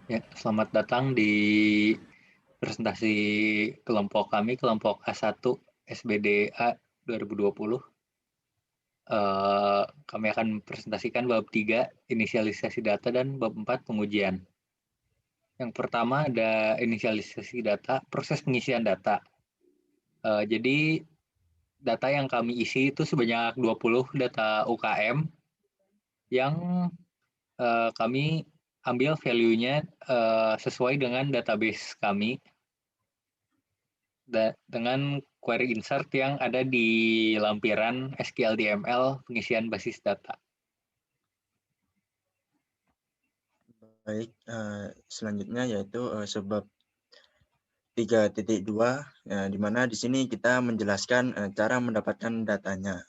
Ya, selamat datang di presentasi kelompok kami, kelompok A1 SBDA 2020. Kami akan presentasikan bab 3, inisialisasi data, dan bab 4, pengujian. Yang pertama ada inisialisasi data, proses pengisian data. Jadi, data yang kami isi itu sebanyak 20 data UKM yang kami ambil value-nya sesuai dengan database kami dengan query insert yang ada di lampiran SQL-DML pengisian basis data. Baik, selanjutnya yaitu sebab 3.2, di mana di sini kita menjelaskan cara mendapatkan datanya.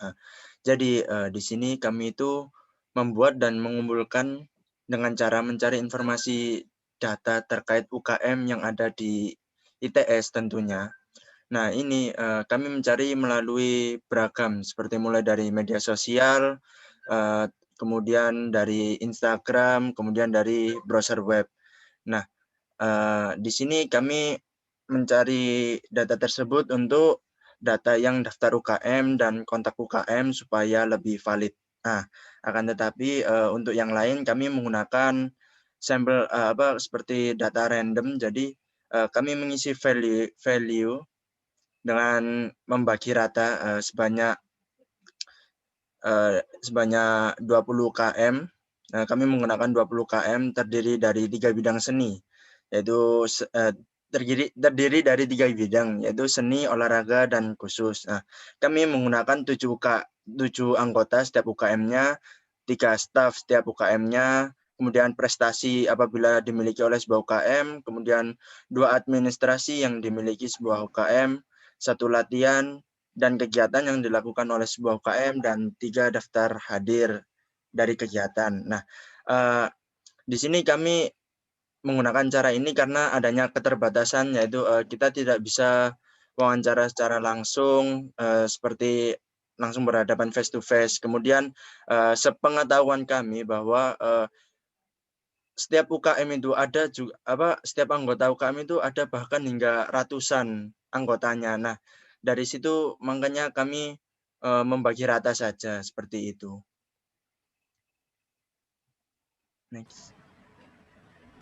Jadi di sini kami itu membuat dan mengumpulkan dengan cara mencari informasi data terkait UKM yang ada di ITS tentunya. Nah, ini kami mencari melalui beragam, seperti mulai dari media sosial, kemudian dari Instagram, kemudian dari browser web. Nah, di sini kami mencari data tersebut untuk data yang daftar UKM dan kontak UKM supaya lebih valid. Nah, akan tetapi untuk yang lain kami menggunakan sampel seperti data random. Jadi kami mengisi value dengan membagi rata sebanyak 20 km. Kami menggunakan 20 km terdiri dari 3 bidang seni, yaitu terdiri dari 3 bidang, yaitu seni, olahraga, dan khusus. Kami menggunakan 7 anggota setiap UKM-nya, 3 staf setiap UKM-nya, kemudian prestasi apabila dimiliki oleh sebuah UKM, kemudian 2 administrasi yang dimiliki sebuah UKM, 1 latihan, dan kegiatan yang dilakukan oleh sebuah UKM, dan 3 daftar hadir dari kegiatan. Nah, di sini kami menggunakan cara ini karena adanya keterbatasan, yaitu kita tidak bisa wawancara secara langsung seperti langsung berhadapan face to face. Kemudian sepengetahuan kami bahwa setiap UKM itu ada juga setiap anggota UKM itu ada bahkan hingga ratusan anggotanya. Nah, dari situ makanya kami membagi rata saja seperti itu. Next.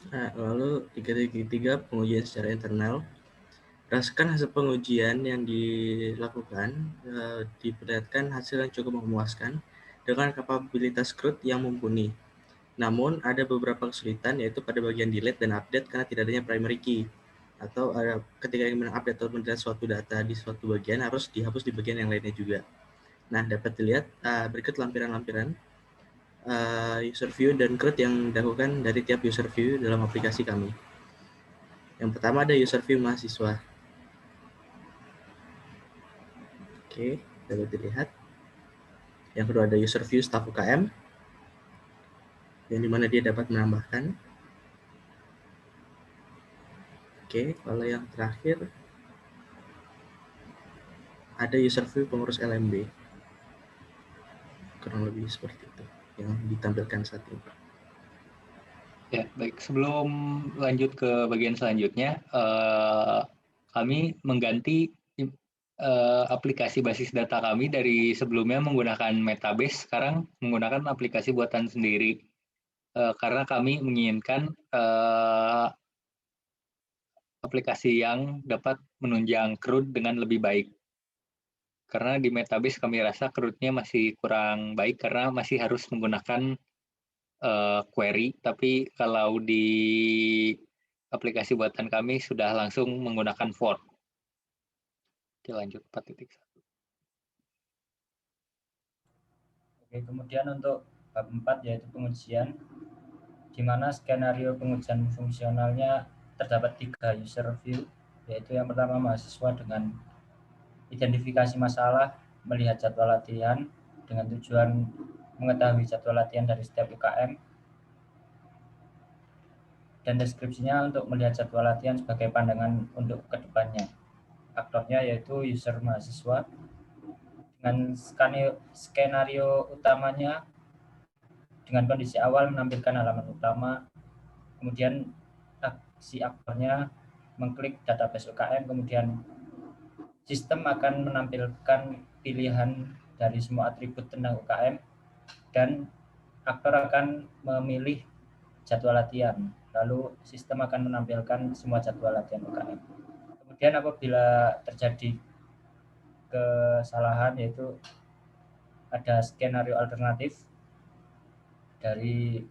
Nah, lalu 3.3 pengujian secara internal. Berdasarkan hasil pengujian yang dilakukan, diperlihatkan hasil yang cukup memuaskan dengan kapabilitas CRUD yang mumpuni. Namun, ada beberapa kesulitan, yaitu pada bagian delete dan update karena tidak adanya primary key. Atau ketika ingin mengupdate atau mendelete suatu data di suatu bagian, harus dihapus di bagian yang lainnya juga. Nah, dapat dilihat berikut lampiran-lampiran user view dan CRUD yang dilakukan dari tiap user view dalam aplikasi kami. Yang pertama ada user view mahasiswa. Oke, dapat dilihat. Yang kedua ada user view staff UKM, yang dimana dia dapat menambahkan. Oke, kalau yang terakhir ada user view pengurus LMB. Kurang lebih seperti itu yang ditampilkan saat ini. Ya, baik. Sebelum lanjut ke bagian selanjutnya, kami mengganti aplikasi basis data kami dari sebelumnya menggunakan Metabase, sekarang menggunakan aplikasi buatan sendiri. Karena kami menginginkan aplikasi yang dapat menunjang CRUD dengan lebih baik. Karena di Metabase kami rasa CRUD-nya masih kurang baik karena masih harus menggunakan query, tapi kalau di aplikasi buatan kami sudah langsung menggunakan form. Oke, lanjut 4.1. Oke, kemudian untuk bab 4 yaitu pengujian, di mana skenario pengujian fungsionalnya terdapat 3 user view, yaitu yang pertama mahasiswa dengan identifikasi masalah, melihat jadwal latihan dengan tujuan mengetahui jadwal latihan dari setiap UKM, dan deskripsinya untuk melihat jadwal latihan sebagai pandangan untuk kedepannya. Aktornya yaitu user mahasiswa dengan skenario utamanya dengan kondisi awal menampilkan halaman utama, kemudian si aktornya mengklik database UKM, kemudian sistem akan menampilkan pilihan dari semua atribut tentang UKM dan aktor akan memilih jadwal latihan. Lalu sistem akan menampilkan semua jadwal latihan UKM. Kemudian apabila terjadi kesalahan, yaitu ada skenario alternatif dari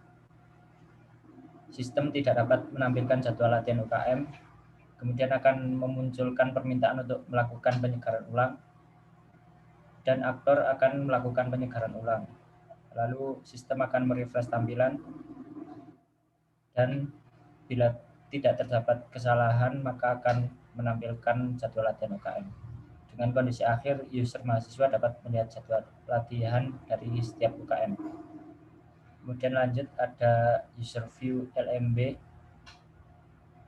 sistem tidak dapat menampilkan jadwal latihan UKM, kemudian akan memunculkan permintaan untuk melakukan penyegaran ulang, dan aktor akan melakukan penyegaran ulang. Lalu sistem akan merefresh tampilan, dan bila tidak terdapat kesalahan maka akan menampilkan jadwal latihan UKM. Dengan kondisi akhir, user mahasiswa dapat melihat jadwal latihan dari setiap UKM. Kemudian lanjut ada user view LMB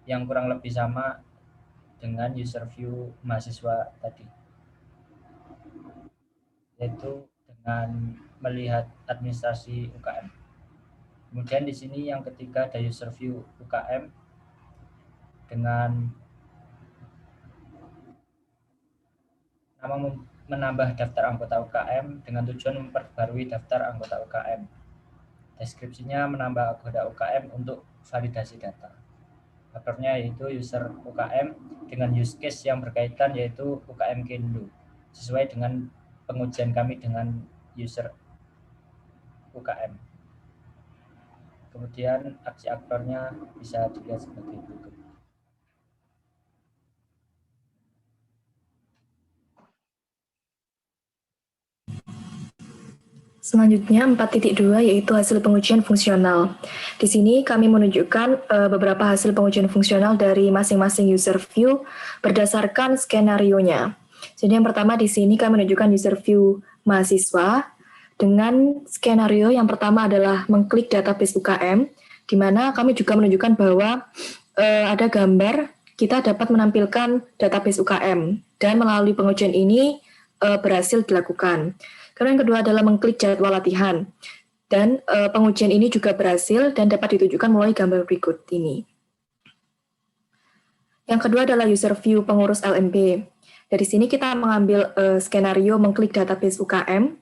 yang kurang lebih sama dengan user view mahasiswa tadi, yaitu dengan melihat administrasi UKM. Kemudian di sini yang ketiga ada user view UKM dengan nama menambah daftar anggota UKM dengan tujuan memperbarui daftar anggota UKM. Deskripsinya menambah anggota UKM untuk validasi data. Faktornya yaitu user UKM dengan use case yang berkaitan, yaitu UKM Kendo, sesuai dengan pengujian kami dengan user UKM. Kemudian aksi aktornya bisa dilihat sebagai berikut. Selanjutnya 4.2 yaitu hasil pengujian fungsional. Di sini kami menunjukkan beberapa hasil pengujian fungsional dari masing-masing user view berdasarkan skenario-nya. Jadi yang pertama di sini kami menunjukkan user view mahasiswa dengan skenario yang pertama adalah mengklik database UKM, di mana kami juga menunjukkan bahwa ada gambar kita dapat menampilkan database UKM dan melalui pengujian ini berhasil dilakukan. Kemudian yang kedua adalah mengklik jadwal latihan. Dan pengujian ini juga berhasil dan dapat ditunjukkan melalui gambar berikut ini. Yang kedua adalah user view pengurus LMB. Dari sini kita mengambil skenario mengklik database UKM,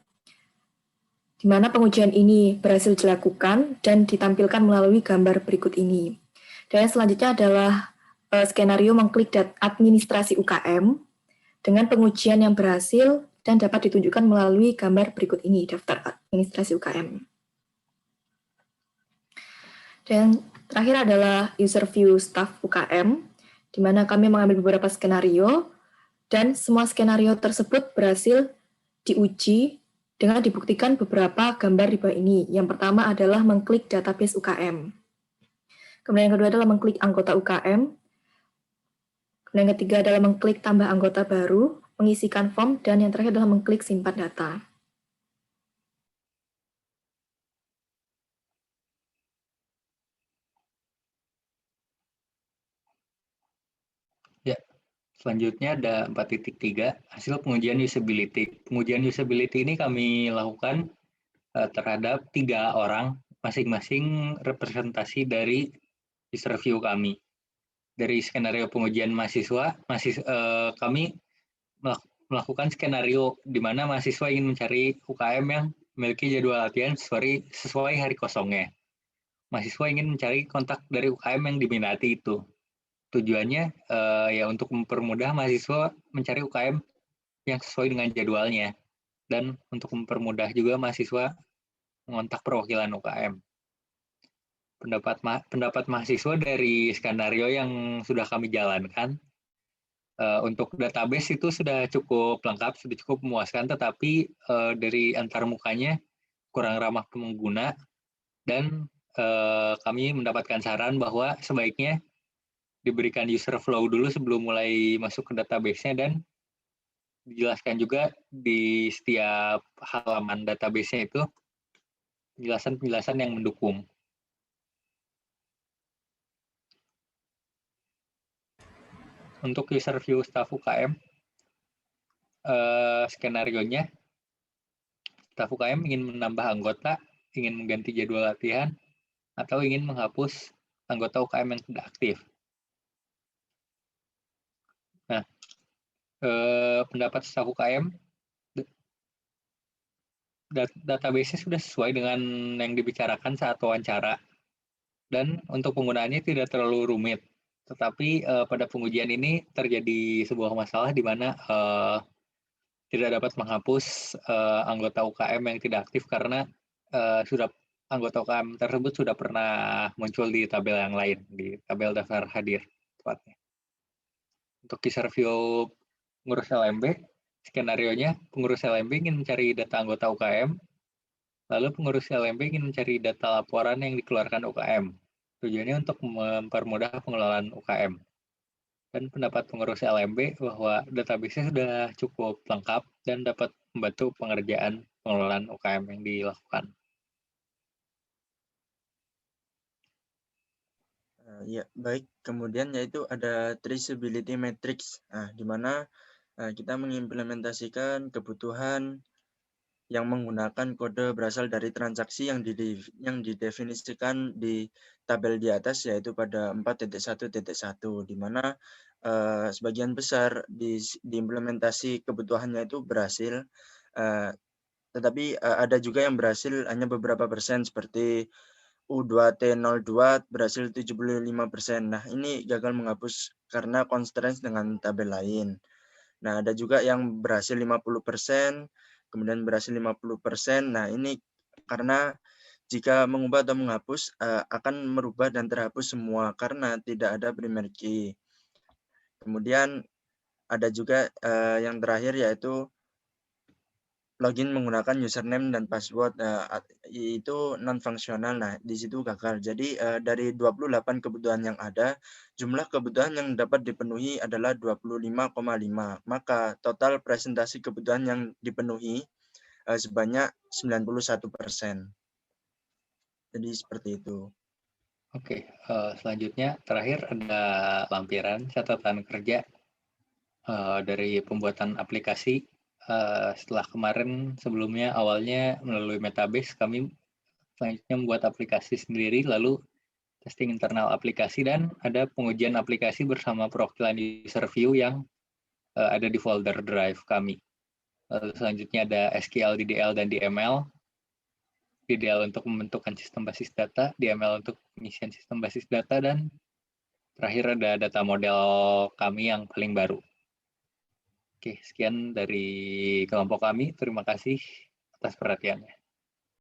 di mana pengujian ini berhasil dilakukan dan ditampilkan melalui gambar berikut ini. Dan yang selanjutnya adalah skenario mengklik administrasi UKM dengan pengujian yang berhasil dan dapat ditunjukkan melalui gambar berikut ini, daftar administrasi UKM. Dan terakhir adalah user view staff UKM, di mana kami mengambil beberapa skenario, dan semua skenario tersebut berhasil diuji dengan dibuktikan beberapa gambar di bawah ini. Yang pertama adalah mengklik database UKM. Kemudian yang kedua adalah mengklik anggota UKM. Kemudian yang ketiga adalah mengklik tambah anggota baru, mengisikan form, dan yang terakhir adalah mengklik simpan data. Ya, selanjutnya ada 4.3, hasil pengujian usability. Pengujian usability ini kami lakukan terhadap 3 orang, masing-masing representasi dari user view kami. Dari skenario pengujian mahasiswa, kami melakukan skenario di mana mahasiswa ingin mencari UKM yang memiliki jadwal latihan sesuai hari kosongnya. Mahasiswa ingin mencari kontak dari UKM yang diminati itu. Tujuannya ya untuk mempermudah mahasiswa mencari UKM yang sesuai dengan jadwalnya, dan untuk mempermudah juga mahasiswa mengontak perwakilan UKM. Pendapat mahasiswa dari skenario yang sudah kami jalankan, untuk database itu sudah cukup lengkap, sudah cukup memuaskan, tetapi dari antarmukanya kurang ramah pengguna, dan kami mendapatkan saran bahwa sebaiknya diberikan user flow dulu sebelum mulai masuk ke database-nya, dan dijelaskan juga di setiap halaman database-nya itu penjelasan-penjelasan yang mendukung. Untuk user view staff UKM, skenario-nya, staff UKM ingin menambah anggota, ingin mengganti jadwal latihan, atau ingin menghapus anggota UKM yang tidak aktif. pendapat staf UKM, database-nya sudah sesuai dengan yang dibicarakan saat wawancara, dan untuk penggunaannya tidak terlalu rumit. Tetapi pada pengujian ini terjadi sebuah masalah di mana tidak dapat menghapus anggota UKM yang tidak aktif karena sudah anggota UKM tersebut sudah pernah muncul di tabel yang lain, di tabel daftar hadir tepatnya. Untuk user view pengurus LMB, skenario-nya pengurus LMB ingin mencari data anggota UKM, lalu pengurus LMB ingin mencari data laporan yang dikeluarkan UKM. Tujuannya untuk mempermudah pengelolaan UKM. Dan pendapat pengurus LMB bahwa database-nya sudah cukup lengkap dan dapat membantu pengerjaan pengelolaan UKM yang dilakukan. Ya, baik. Kemudian yaitu ada traceability matrix, di mana kita mengimplementasikan kebutuhan yang menggunakan kode berasal dari transaksi yang didefinisikan di tabel di atas, yaitu pada 4.1.1, di mana sebagian besar diimplementasi kebutuhannya itu berhasil, tetapi ada juga yang berhasil hanya beberapa persen, seperti U2T02 berhasil 75%. Nah, ini gagal menghapus karena constraints dengan tabel lain. Nah, ada juga yang berhasil 50%, kemudian berhasil 50%. Nah, ini karena jika mengubah atau menghapus akan merubah dan terhapus semua karena tidak ada primary key. Kemudian ada juga yang terakhir yaitu login menggunakan username dan password, itu non-fungsional. Nah, di situ gagal. Jadi dari 28 kebutuhan yang ada, jumlah kebutuhan yang dapat dipenuhi adalah 25,5. Maka total presentasi kebutuhan yang dipenuhi sebanyak 91%. Jadi seperti itu. Oke, selanjutnya terakhir ada lampiran catatan kerja dari pembuatan aplikasi. Setelah kemarin sebelumnya awalnya melalui Metabase, kami selanjutnya membuat aplikasi sendiri, lalu testing internal aplikasi, dan ada pengujian aplikasi bersama perwakilan user view yang ada di folder drive kami. Lalu selanjutnya ada SQL, DDL, dan DML. DDL untuk membentukkan sistem basis data, DML untuk pengisian sistem basis data, dan terakhir ada data model kami yang paling baru. Oke, sekian dari kelompok kami. Terima kasih atas perhatiannya.